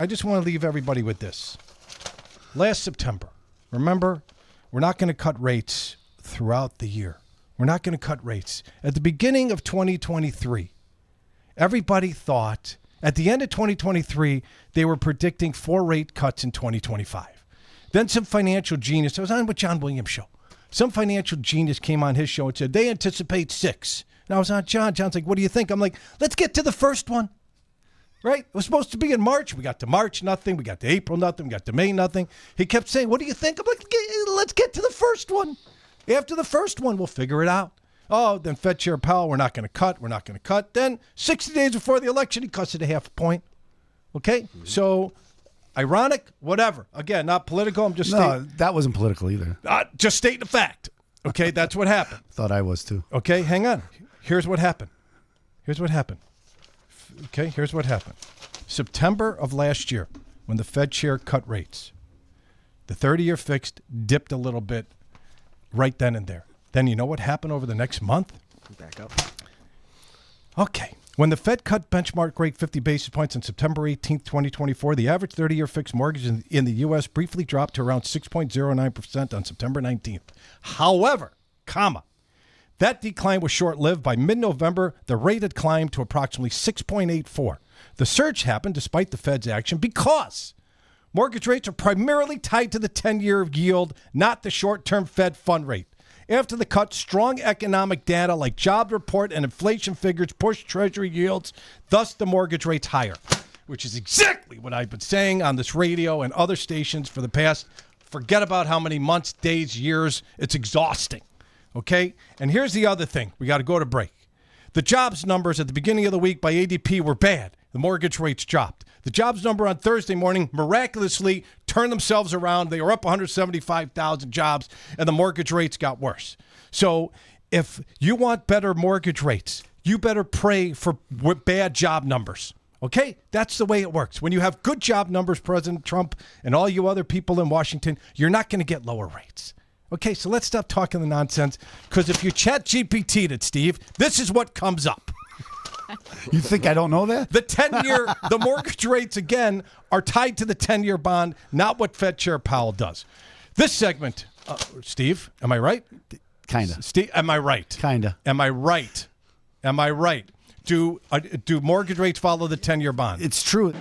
I just want to leave everybody with this. Last September, remember, we're not going to cut rates throughout the year. We're not going to cut rates. At the beginning of 2023, everybody thought, at the end of 2023, they were predicting 4 rate cuts in 2025. Then some financial genius, I was on with John Williams' show. Some financial genius came on his show and said, they anticipate 6. And I was on John. John's like, what do you think? I'm like, let's get to the first one. Right? It was supposed to be in March. We got to March, nothing. We got to April, nothing. We got to May, nothing. He kept saying, what do you think? I'm like, let's get to the first one. After the first one, we'll figure it out. Oh, then Fed Chair Powell, we're not going to cut. We're not going to cut. Then 60 days before the election, he cuts it a half a point. Okay? Mm-hmm. So, ironic, whatever. Again, not political. I'm just stating. No, that wasn't political either. Just stating the fact. Okay? That's what happened. Thought I was too. Okay? Hang on. Here's what happened. Okay, here's what happened. September of last year, when the Fed chair cut rates, the 30-year fixed dipped a little bit right then and there. Then you know what happened over the next month? Back up. Okay. When the Fed cut benchmark rate 50 basis points on September 18th, 2024, the average 30-year fixed mortgage in the U.S. briefly dropped to around 6.09% on September 19th. However, that decline was short-lived. By mid-November, the rate had climbed to approximately 6.84. The surge happened despite the Fed's action because mortgage rates are primarily tied to the 10-year yield, not the short-term Fed fund rate. After the cut, strong economic data like job report and inflation figures pushed Treasury yields, thus the mortgage rates higher, which is exactly what I've been saying on this radio and other stations for the past, forget about how many months, days, years, it's exhausting. Okay? And here's the other thing. We got to go to break. The jobs numbers at the beginning of the week by ADP were bad. The mortgage rates dropped. The jobs number on Thursday morning miraculously turned themselves around. They were up 175,000 jobs, and the mortgage rates got worse. So if you want better mortgage rates, you better pray for bad job numbers. Okay? That's the way it works. When you have good job numbers, President Trump and all you other people in Washington, you're not going to get lower rates. Okay, so let's stop talking the nonsense, because if you chat GPT'd it, Steve, this is what comes up. You think I don't know that? The 10-year, the mortgage rates, again, are tied to the 10-year bond, not what Fed Chair Powell does. This segment, Steve, am I right? Kind of. Steve, am I right? Kind of. Am I right? Do mortgage rates follow the 10-year bond? It's true.